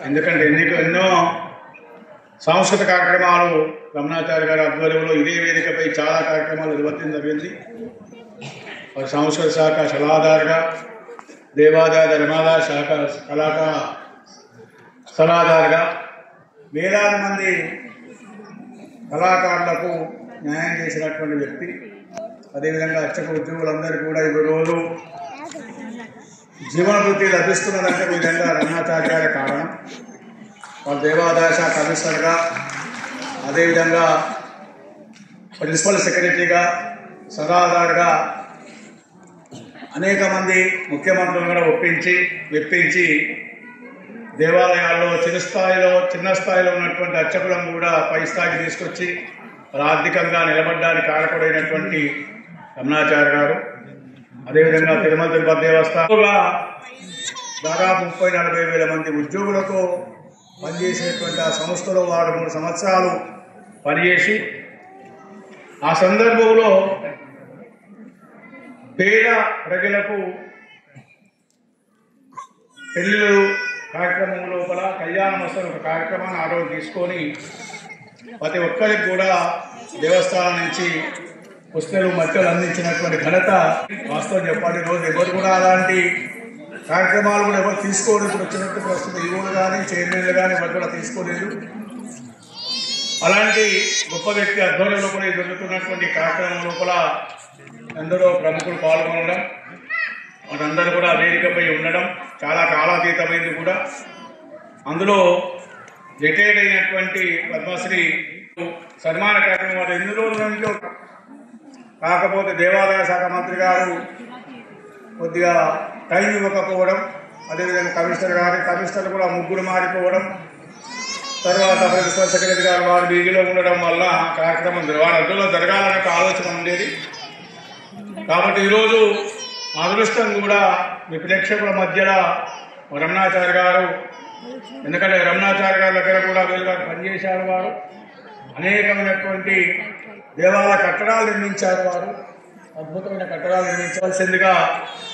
ఎందుకంటే ఎన్నో సాంస్కృతిక కార్యక్రమాలు రమణాచార్య గారి ఆధ్వర్యంలో ఇదే వేదికపై చాలా కార్యక్రమాలు నిర్వర్తించడం జరిగింది. సాంస్కృతిక శాఖ సలహాదారుగా, దేవాదాయ ధర్మాదాయ శాఖ సలహాదారుగా వేలాది మంది కళాకారులకు న్యాయం చేసినటువంటి వ్యక్తి. అదేవిధంగా అర్చక ఉద్యోగులందరికీ కూడా ఈరోజు జీవనభృతి లభిస్తున్నదంటే విధంగా రమణాచార్య గారి కారణం. వాళ్ళ దేవాదాయ శాఖ కమిషనర్గా, అదేవిధంగా ప్రిన్సిపల్ సెక్రటరీగా, సలహాదారుగా అనేక మంది ముఖ్యమంత్రులను కూడా మెప్పించి దేవాలయాల్లో చిన్న స్థాయిలో ఉన్నటువంటి అర్చకులను కూడా పై స్థాయికి తీసుకొచ్చి ఆర్థికంగా నిలబడ్డానికి కారకుడైనటువంటి రమణాచార్య గారు. అదేవిధంగా తిరుమల తిరుపతి దేవస్థానంలో దాదాపు 30-40 వేల మంది ఉద్యోగులతో పనిచేసేటువంటి ఆ సంస్థలో వారు 3 సంవత్సరాలు పనిచేసి ఆ సందర్భంలో పేద ప్రజలకు పెళ్ళిళ్ళు కార్యక్రమం లోపల కళ్యాణ మస్తు ఒక కార్యక్రమాన్ని ఆ రోజు తీసుకొని ప్రతి ఒక్కరికి కూడా దేవస్థానం నుంచి పుస్తకాలు మట్టలు అందించినటువంటి ఘనత వాస్తవం చెప్పాలి. ఈరోజు ఎవరు కూడా అలాంటి కార్యక్రమాలు కూడా ఎవరు తీసుకోవడం వచ్చినట్టు ప్రస్తుతం ఈవోలు కానీ చైర్మన్లు కానీ ఎవరు కూడా తీసుకోలేదు. అలాంటి గొప్ప వ్యక్తి ఆధ్వర్యంలో కూడా జరుగుతున్నటువంటి కార్యక్రమం లోపల అందరూ ప్రముఖులు పాల్గొనడం, వారందరూ కూడా వేదికపై ఉండడం చాలా కాలాతీతమైంది కూడా. అందులో రిటైర్డ్ అయినటువంటి పద్మశ్రీ సన్మాన కార్యక్రమం 2 రోజుల నుంచి, కాకపోతే దేవాదాయ శాఖ మంత్రి గారు కొద్దిగా టైం ఇవ్వకపోవడం, అదేవిధంగా కమిషనర్ కూడా 3 మారిపోవడం, తర్వాత ప్రిన్సిపల్ సెక్రటరీ గారు వారు బిజీలో ఉండడం వల్ల కార్యక్రమం అందులో జరగాలనే ఆలోచన ఉండేది. కాబట్టి ఈరోజు అదృష్టం కూడా మీ ప్రేక్షకుల మధ్యలో రమణాచార్య గారు, ఎందుకంటే రమణాచార్య గారి దగ్గర కూడా వీలుగా పనిచేశారు. వారు అనేకమైనటువంటి దేవాలయ కట్టడాలు నిర్మించారు. వారు అద్భుతమైన కట్టడాలు నిర్మించవలసిందిగా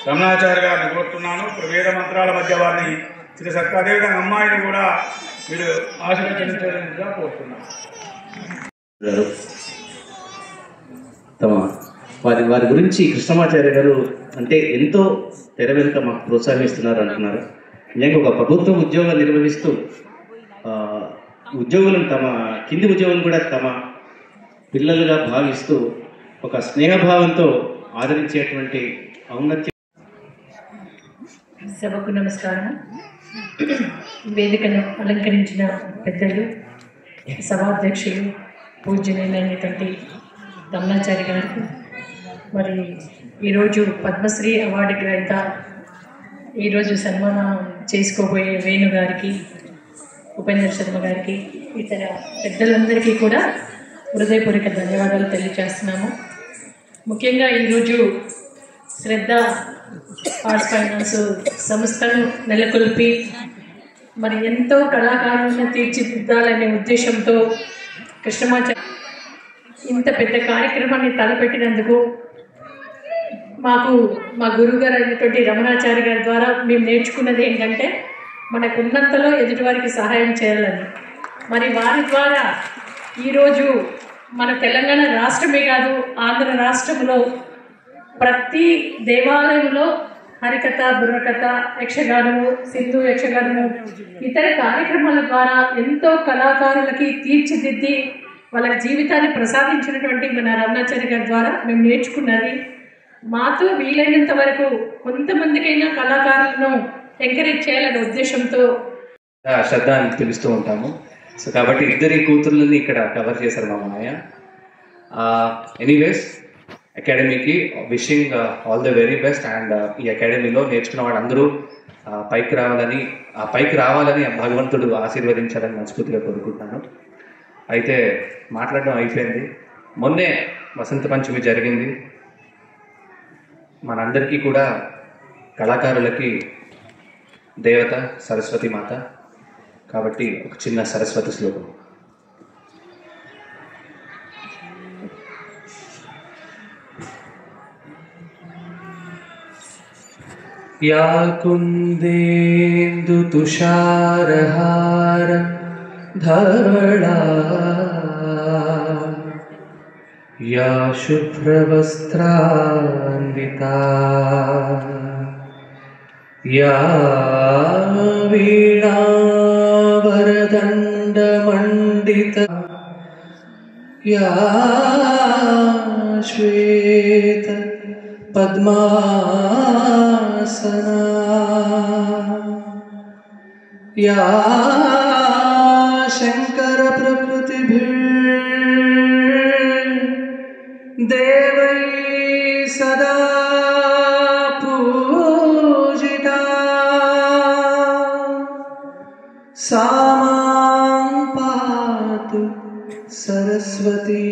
రమణాచార్య గారిని కోరుతున్నాను. ఇప్పుడు వేద మంత్రాల మధ్య వారిని శ్రీ సత్య, అదేవిధంగా అమ్మాయిని కూడా మీరు ఆశీర్వదించాలని కోరుతున్నాను. వారి గురించి కృష్ణమాచార్య గారు అంటే ఎంతో తెర వెనుక మాకు ప్రోత్సహిస్తున్నారు అంటున్నారు. నిజంగా ఒక ప్రభుత్వ ఉద్యోగం నిర్వహిస్తూ ఉద్యోగులను కింది ఉద్యోగులను కూడా తమ పిల్లలుగా భావిస్తూ ఒక స్నేహభావంతో ఆదరించేటువంటి ఔన్నత్యం. సభకు నమస్కారం. వేదికను అలంకరించిన పెద్దలు, సభాధ్యక్షులు పూజ్యులైనటువంటి రమణాచార్య గారికి, మరి ఈరోజు పద్మశ్రీ అవార్డు గ్రహీత ఈరోజు సన్మానం చేసుకోబోయే వేణు గారికి, ఉపేంద్ర శర్మ గారికి, ఇతర పెద్దలందరికీ కూడా హృదయపూర్వక ధన్యవాదాలు తెలియజేస్తున్నాము. ముఖ్యంగా ఈరోజు శ్రద్ధ ఆర్ట్స్ ఫైనాన్స్ సంస్థను నెలకొల్పి మరి ఎంతో కళాకారులను తీర్చిదిద్దాలనే ఉద్దేశంతో కృష్ణమాచార్య ఇంత పెద్ద కార్యక్రమాన్ని తలపెట్టినందుకు మా గురువుగారు అయినటువంటి రమణాచార్య గారి ద్వారా మేము నేర్చుకున్నది ఏంటంటే మనకున్నంతలో ఎదుటివారికి సహాయం చేయాలని. మరి వారి ద్వారా ఈరోజు మన తెలంగాణ రాష్ట్రమే కాదు, ఆంధ్ర రాష్ట్రంలో ప్రతి దేవాలయంలో హరికథ, బుర్రకథ, యక్షగానము, సింధు యక్షగానము, ఇతర కార్యక్రమాల ద్వారా ఎంతో కళాకారులకి తీర్చిదిద్ది వాళ్ళ జీవితాన్ని ప్రసాదించినటువంటి మన రమణాచార్య గారి ద్వారా మేము నేర్చుకున్నది. మాతో వీలైనంత వరకు కొంతమందికైనా కళాకారులను ఎంకరేజ్ చేయాలనే ఉద్దేశంతో శ్రద్ధ అని పిలుస్తూ ఉంటాము. సో కాబట్టి ఇద్దరి కూతుర్లని ఇక్కడ కవర్ చేశారు మా మామయ్య. ఎనీవేస్ అకాడమీకి wishing all the very best. And ఈ అకాడమీలో నేర్చుకున్న వాళ్ళందరూ పైకి రావాలని భగవంతుడు ఆశీర్వదించాలని మనస్ఫూర్తిగా కోరుకుంటున్నాను. అయితే మాట్లాడడం అయిపోయింది. మొన్నే వసంత పంచమి జరిగింది. మనందరికీ కూడా కళాకారులకి దేవత సరస్వతి మాత. కాబట్టి ఒక చిన్న సరస్వతి శ్లోకం. या कुन्देन्दु तुषारहार धवला या शुभ्रवस्त्रान्विता या वीणावरदण्डमण्डिता या श्वेत पद्मासना या शंकर प्रकृतिभिर्देवैः सदा पूजिता सा मां पातु Saraswati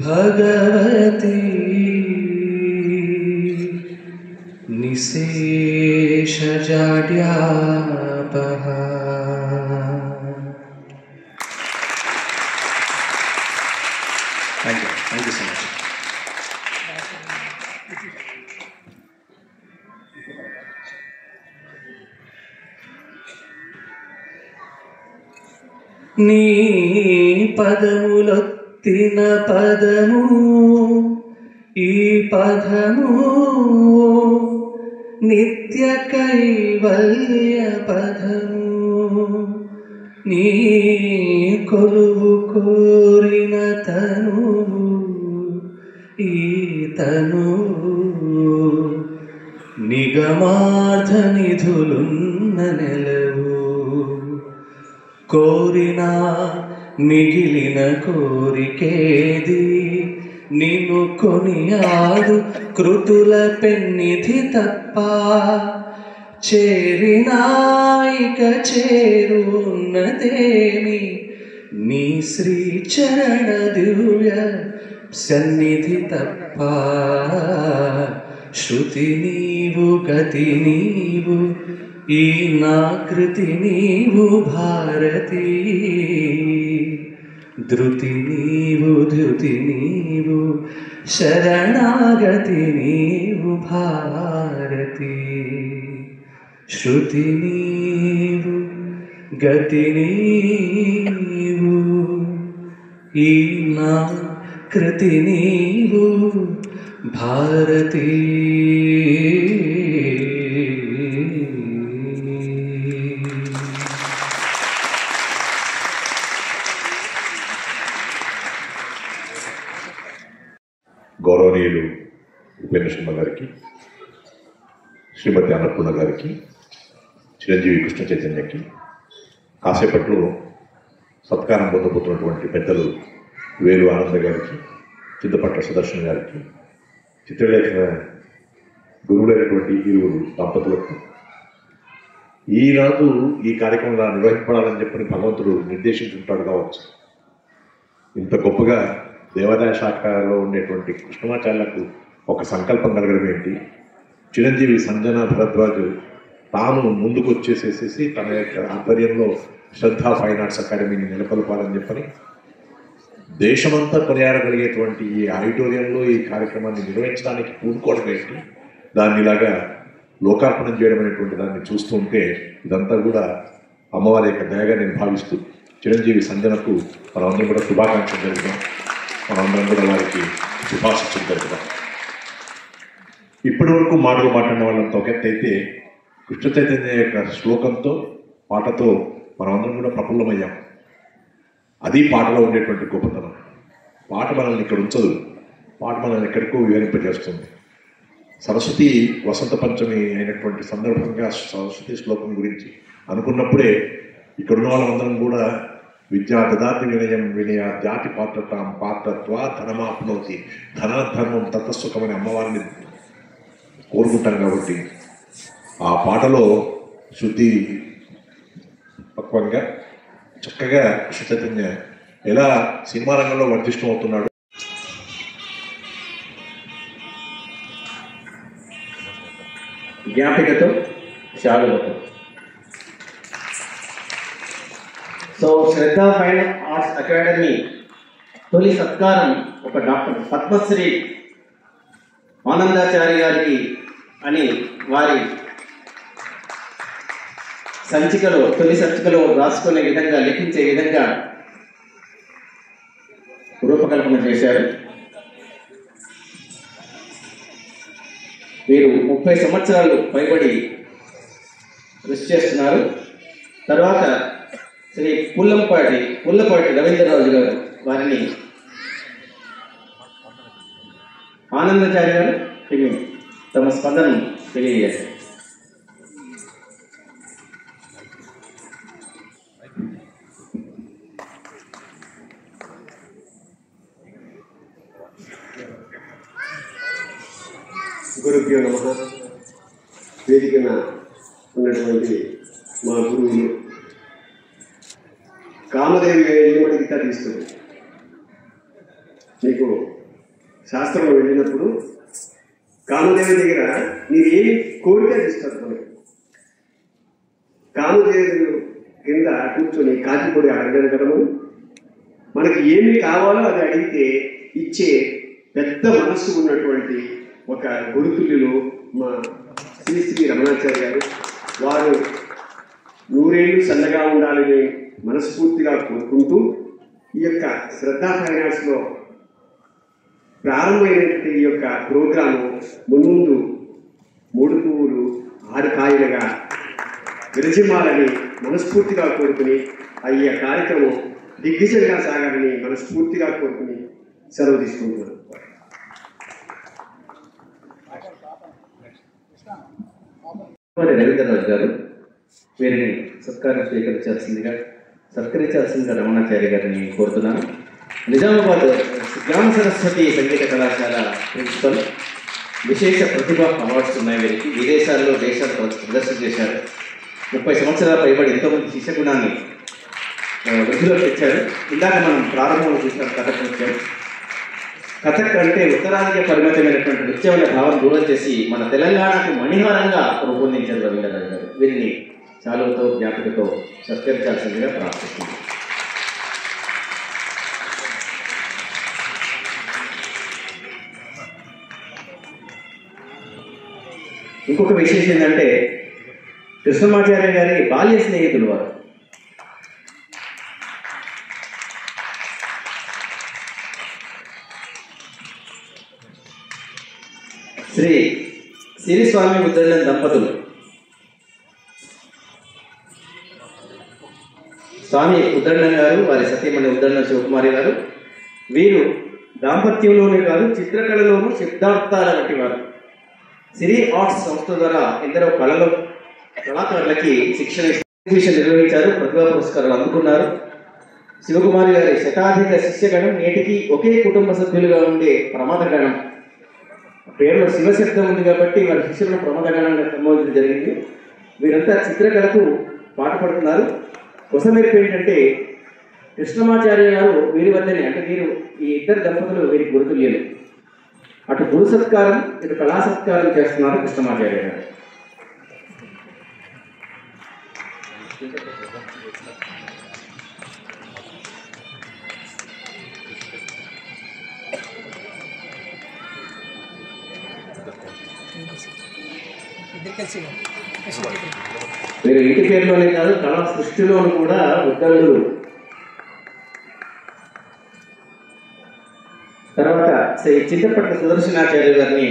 Bhagwati निशेषजाड्यापहा। Thank you so much. నీ పదములొత్తిన పదము ఈ పదము నిత్య కైవల్య పదము నీ కొలువు కోరిన తనువు ఈ తనువు నిగమార్థ నిధులున్న నెలవు కోరినా మిగిలిన కోరికేది నిన్ను కొనియాడు కృతుల పెన్నిధి తప్ప చేరినాయిక చేరున్నదేమి నీ శ్రీ చరణ దివ్య సన్నిధి తప్ప శృతి నీవు గతి నీవు ఈ నాకృతి నీవు భారతి ధృతి నీవు ధృతి నీవు శరణాగతి నీవు భారతి శృతి నీవు గతి నీవు ఈ నాకృతి నీవు భారతి గౌరవనీయులు ఉపేంద్రసింహ గారికి, శ్రీమతి అన్నపూర్ణ గారికి, చిరంజీవి కృష్ణ చైతన్యకి, కాసేపట్లో సత్కారం పొందబోతున్నటువంటి పెద్దలు వేలు ఆనంద గారికి, చింతపట్ల సుదర్శన్ గారికి, చిత్రలేఖన గురువులైనటువంటి ఇరువురు దంపతులకు ఈనాడు ఈ కార్యక్రమంలో నిర్వహింపడాలని చెప్పని భగవంతుడు నిర్దేశించుంటాడు కావచ్చు. ఇంత గొప్పగా దేవాదాయ శాఖలో ఉండేటువంటి కృష్ణమాచార్యులకు ఒక సంకల్పం కలగడం ఏంటి, చిరంజీవి సంజన భరద్వాజ్ తాను ముందుకు వచ్చేసేసి తన యొక్క ఆధ్వర్యంలో శ్రద్ధ ఫైన్ ఆర్ట్స్ అకాడమీని నెలకొల్పాలని చెప్పని దేశమంతా కొనియాడగలిగేటువంటి ఈ ఆడిటోరియంలో ఈ కార్యక్రమాన్ని నిర్వహించడానికి పూనుకోవడం ఏంటి, దాన్ని ఇలాగా లోకార్పణం చేయడం అనేటువంటి దాన్ని చూస్తూ ఉంటే ఇదంతా కూడా అమ్మవారి యొక్క దయగా నేను భావిస్తూ చిరంజీవి సంజనకు మనమందరం కూడా శుభాకాంక్షలు జరుగుతాం. మనందరం కూడా వారికి శుభాశిక్షలు జరుగుతాం. ఇప్పటి వరకు మాటలు మాట్లాడిన వాళ్ళంతా ఒక ఎత్తు అయితే కృష్ణ చైతన్య యొక్క శ్లోకంతో పాటతో మనమందరం కూడా ప్రఫుల్లమయ్యాం. అది పాటలో ఉండేటువంటి గొప్పతనం. పాట మనల్ని ఇక్కడ ఉంచదు, పాట మనల్ని ఎక్కడికో వివరింపజేస్తుంది. సరస్వతి వసంత పంచమి అయినటువంటి సందర్భంగా సరస్వతి శ్లోకం గురించి అనుకున్నప్పుడే ఇక్కడున్న వాళ్ళందరం కూడా విద్యా దదాతి వినయం వినయ జాతి పాత్రతాం పాత్రత్వ ధనమాప్నోతి ధనాధర్మం తత్వసుఖమని అమ్మవారిని కోరుకుంటాం. కాబట్టి ఆ పాటలో శృతి పక్వంగా చక్కగా కృష్ణ చైతన్య ఎలా సినిమా రంగంలో వర్ధిష్టం అవుతున్నాడు. జ్ఞాపికతో శాలువతో. సో శ్రద్ధ ఫైన్ ఆర్ట్స్ అకాడమీ తొలి సత్కారం ఒక డాక్టర్ పద్మశ్రీ ఆనందాచారి గారికి అని వారి తొలి సంచికలో రాసుకునే విధంగా లిఖించే విధంగా రూపకల్పన చేశారు. వీరు 30 సంవత్సరాలు పైబడి కృషి చేస్తున్నారు. తర్వాత శ్రీ పుల్లపాటి రవీంద్రరాజు గారు వారిని ఆనందచారి గారు తమ స్పందనను తెలియజేశారు. గురుభ్యో నమః. వేదికన ఉన్నటువంటి మా గురువులు కామదేవి ఏమని గీత తీస్తుంది. మీకు శాస్త్రంలో వెళ్ళినప్పుడు కామదేవి దగ్గర మీరు ఏమి కోరిక తీస్తారు. మనకి కామదేవి కింద కూర్చొని కాకిపొడి అడగడం, మనకి ఏమి కావాలో అది అడిగితే ఇచ్చే పెద్ద మనస్సు ఉన్నటువంటి ఒక గురుతుల్యులు మా శ్రీ రమణాచారి గారు. వారు 100 ఏళ్ళు సన్నగా ఉండాలని మనస్ఫూర్తిగా కోరుకుంటూ ఈ యొక్క శ్రద్ధా ఫైనాన్స్లో ప్రారంభమైనటువంటి ఈ యొక్క ప్రోగ్రాము మున్ముందు 3 పువ్వులు 6 కాయలుగా విరజిమ్మాలని మనస్ఫూర్తిగా కోరుకుని ఈ కార్యక్రమం దిగ్విజయంగా సాగాలని మనస్ఫూర్తిగా కోరుకుని సెలవు తీసుకుంటున్నాను. రవీంద్రరాజు గారు వీరిని సత్కరించాల్సిందిగా రమణాచారి గారిని కోరుతున్నాను. నిజామాబాద్ గ్రామ సరస్వతి సంగీత కళాశాల ప్రిన్సిపల్. విశేష ప్రతిభ అవార్డ్స్ ఉన్నాయి వీరికి. విదేశాల్లో దేశాలు ప్రదర్శన చేశారు. 30 సంవత్సరాల పైబడి ఎంతోమంది శిష్యగుణాన్ని వృద్ధిలోకి తెచ్చారు. ఇందాక మనం ప్రారంభంలో చూసాం కథక్ నృత్యం. కథక్ అంటే ఉత్తరాదికి పరిమితమైనటువంటి నృత్యమైన భావం దూరం చేసి మన తెలంగాణకు మణిహారంగా రూపొందించారు రవీంద్రనాథ్ గారు. వీరిని చాలుతో జ్ఞాపికతో సత్కరించాల్సిందిగా ప్రార్థిస్తున్నాను. ఇంకొక విశేషం ఏంటంటే కృష్ణమాచార్య గారి బాల్య స్నేహితులు వారు. శ్రీ సిరిస్వామి ఉద్దరణ దంపతులు. స్వామి ఉద్దరణ గారు, వారి సతీమణి ఉద్దరణ శివకుమారి గారు. వీరు దాంపత్యంలోనే కాదు చిత్రకళలోనూ సిద్ధార్థాల వంటి వారు. సిరి ఆర్ట్స్ సంస్థ ద్వారా ఎందరో కళాకారులకి శిక్షణ నిర్వహించారు. ప్రతిభా పురస్కారాలు అందుకున్నారు. శివకుమారి గారి శతాధిక శిష్యగణం నేటికి ఒకే కుటుంబ సభ్యులుగా ఉండే ప్రమాదగణం. పేరులో శివశబ్దం ఉంది కాబట్టి వారి శిష్యులను ప్రమాదగణంగా సంబోధించడం జరిగింది. వీరంతా చిత్రకళకు పాటుపడుతున్నారు. కొసమెరుపు ఏంటంటే కృష్ణమాచార్య గారు వీరి వద్దనే, అంటే వీరు ఈ ఇద్దరు దంపతులు వీరికి గురుతుల్యులు. అటు గురు సత్కారం ఇటు కళా సత్కారం చేస్తున్నారు కృష్ణమాచార్య గారు. వీరు ఇంటి పేరులోనే కాదు కళా సృష్టిలోనూ కూడా ఉద్దరుడు. తర్వాత శ్రీ చింతపట్ల సుదర్శనాచార్య గారిని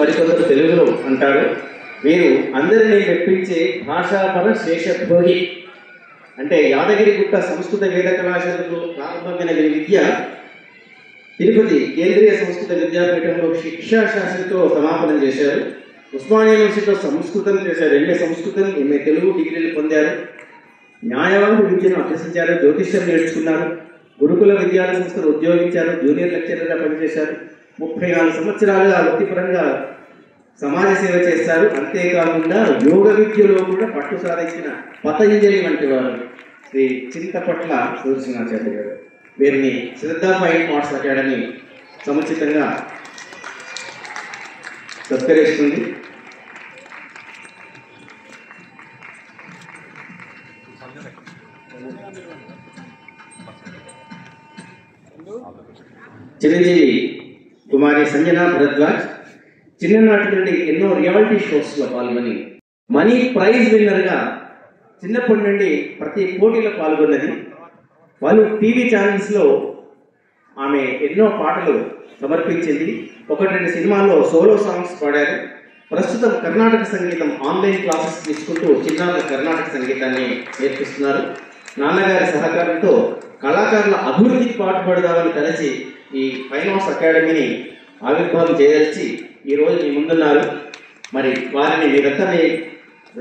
మరికొందరు తెలుగులో అంటారు. వీరు అందరినీ మెప్పించే భాషాపర శేషభోగి. అంటే యాదగిరిగుట్ట సంస్కృత వేద కళాశాలకు ప్రారంభమైన వీరి విద్య తిరుపతి కేంద్రీయ సంస్కృత విద్యాపీఠంలో శిక్షాశాస్త్రితో సమాపనం చేశారు. ఉస్మానియా యూనివర్సిటీలో సంస్కృతం చేశారు. ఎంఏ సంస్కృతం, ఎంఏ తెలుగు డిగ్రీలు పొందారు. న్యాయవాద విద్యను అభ్యసించారు. జ్యోతిష్యం నేర్చుకున్నారు. గురుకుల విద్యాలయ సంస్థలు ఉద్యోగించారు. జూనియర్ లెక్చరర్గా పనిచేశారు. 34 సంవత్సరాలుగా వృత్తిపరంగా సమాజ సేవ చేస్తారు. అంతేకాకుండా యోగ విద్యలో కూడా పట్టు సాధించిన పతంజలి వంటి వారు శ్రీ చింతపట్ల సుదర్శనాచార్య గారు. వీరిని శ్రద్ధా ఫైన్ ఆర్ట్స్ అకాడమీ సముచితంగా సత్కరిస్తుంది. చిరంజీవి కుమారి సంజన భరద్వాజ్ చిన్ననాటి నుండి ఎన్నో రియాలిటీ షోస్లో పాల్గొని మనీ ప్రైజ్ విన్నర్గా చిన్నప్పటి నుండి ప్రతి పోటీలో పాల్గొన్నది. వాళ్ళు టీవీ ఛానల్స్లో ఆమె ఎన్నో పాటలు సమర్పించింది. 1-2 సినిమాల్లో సోలో సాంగ్స్ పాడారు. ప్రస్తుతం కర్ణాటక సంగీతం ఆన్లైన్ క్లాసెస్ తీసుకుంటూ చిన్నారుల కర్ణాటక సంగీతాన్ని నేర్పిస్తున్నారు. నాన్నగారి సహకారంతో కళాకారుల అభివృద్ధికి పాటుపడదామని తలచి ఈ ఫైన్ ఆర్ట్స్ అకాడమీని ఆవిర్భావం చేయదలిచి ఈరోజు మీ ముందున్నారు. మరి వారిని మీరంతా మీ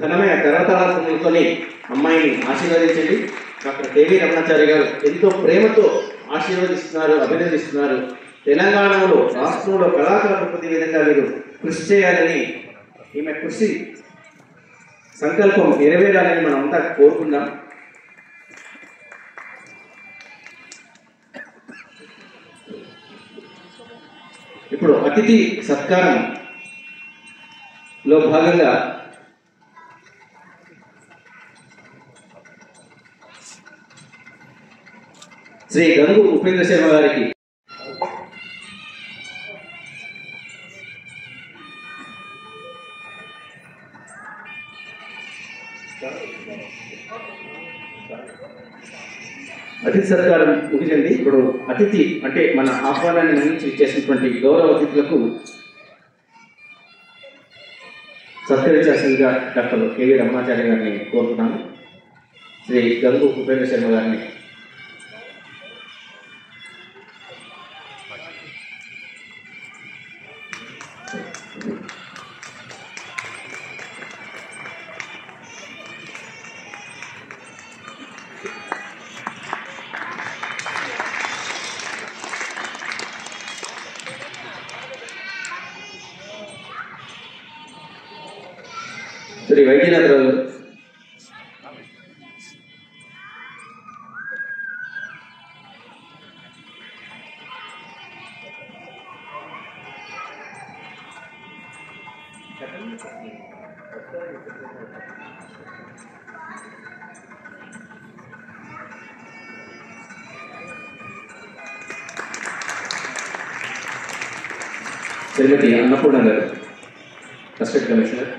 ఘనమైన కరతాళాలతోని అమ్మాయిని ఆశీర్వదించండి. డాక్టర్ కేవీ రమణాచారి గారు ఎంతో ప్రేమతో ఆశీర్వదిస్తున్నారు, అభినందిస్తున్నారు. తెలంగాణలో రాష్ట్రంలో కళాకారులు ప్రతి విధంగా మీరు కృషి చేయాలని, ఈమె కృషి సంకల్పం నెరవేరాలని మనం అంతా కోరుకుందాం. ఇప్పుడు అతిథి సత్కారంలో భాగంగా శ్రీ గంగు ఉపేంద్ర శర్మ గారికి అతిథి సత్కారం ముగిసింది. ఇప్పుడు అతిథి అంటే మన ఆహ్వానాన్ని మన్నించి ఇచ్చేసినటువంటి గౌరవ అతిథులకు సత్కరించాల్సిందిగా డాక్టర్ కేవీ రమణాచార్య గారిని కోరుతున్నాను. శ్రీ గంగు ఉపేంద్ర శర్మ గారిని శ్రీ వైద్యనాథరావు గారు శ్రీమతి అన్నపూర్ణ గారు అసిస్టెంట్ కమిషనర్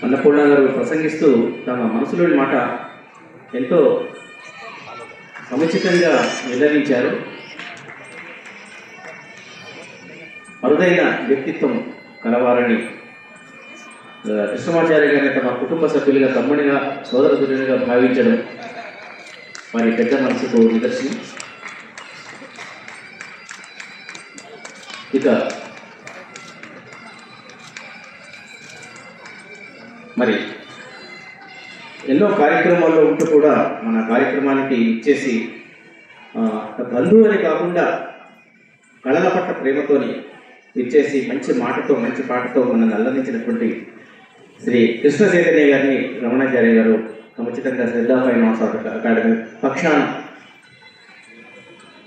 అన్నపూర్ణ గారు ప్రసంగిస్తూ తమ మనసులోని మాట ఎంతో సముచితంగా నిర్ణయించారు. అరుదైన వ్యక్తిత్వం కలవారని కృష్ణమాచార్య గారిని తమ కుటుంబ సభ్యులుగా, తమ్ముడిగా, సోదరుడిగా భావించడం వారి పెద్ద మనసుకు నిదర్శనం. ఇక మరి ఎన్నో కార్యక్రమాల్లో ఉంటూ కూడా మన కార్యక్రమానికి ఇచ్చేసి బంధువు అని కాకుండా కళల పట్ల ప్రేమతోని ఇచ్చేసి మంచి మాటతో మంచి పాటతో మనల్ని అల్లరించినటువంటి శ్రీ కృష్ణ చైతన్య గారిని రమణాచార్య గారు సముచితంగా శ్రద్ధా ఫైన్ ఆర్ట్స్ అకాడమీ పక్షాన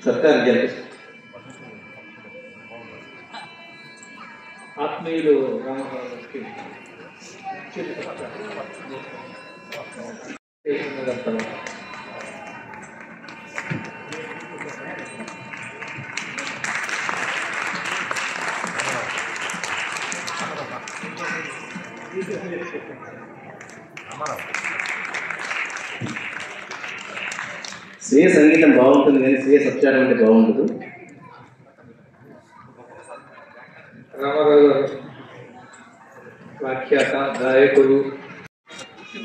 సత్కారం జరిపిస్తారు. ఆత్మీయులు రామగారికి స్వీయ సంగీతం బాగుంటుంది కానీ స్వీయ సత్కారం అంటే బాగుండదు. రామారావు గారు వ్యాఖ్యాత, గాయకుడు,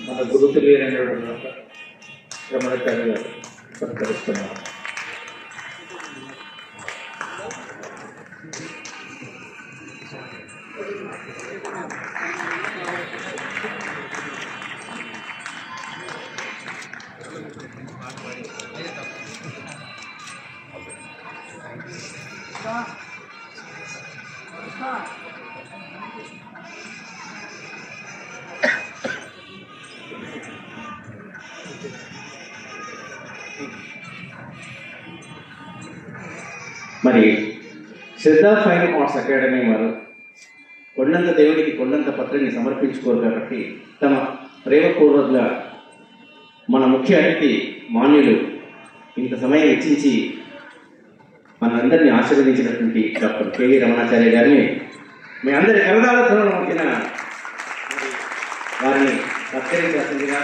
మన గురుతులేనటువంటి రమణాచార్య గారు సత్కరిస్తున్నారు. మరి శ్రద్ధ ఫైన్ ఆర్ట్స్ అకాడమీ వారు కొండంత దేవుడికి కొండంత పత్రిని సమర్పించుకోరు కాబట్టి తమ ప్రేమపూర్వకంగా మన ముఖ్య అతిథి మాన్యులు ఇంత సమయం వెచ్చించి మనందరినీ ఆశీర్వదించినటువంటి డాక్టర్ కెవి రమణాచార్య గారిని మీ అందరి కరదాలతో మధ్యన వారిని సత్కరించాల్సిందిగా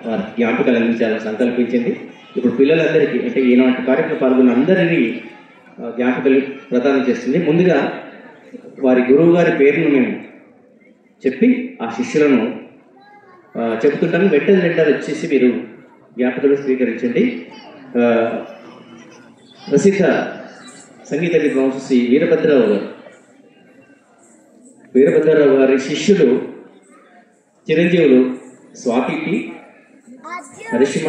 వారి జ్ఞాపకాలు అందించాలని సంకల్పించింది. ఇప్పుడు పిల్లలందరికీ అంటే ఈనాటి కార్యక్రమం పాల్గొన్న అందరినీ జ్ఞాపకాలు ప్రదానం చేస్తుంది. ముందుగా వారి గురువు గారి పేరును మేము చెప్పి ఆ శిష్యులను చెబుతుంటాను. వెంటనే వచ్చేసి మీరు జ్ఞాపకాలు స్వీకరించండి. ప్రసిద్ధ సంగీత విద్వాంసు శ్రీ వీరభద్రరావు గారి శిష్యులు చిరంజీవులు స్వాతి టి, హరిషిమ,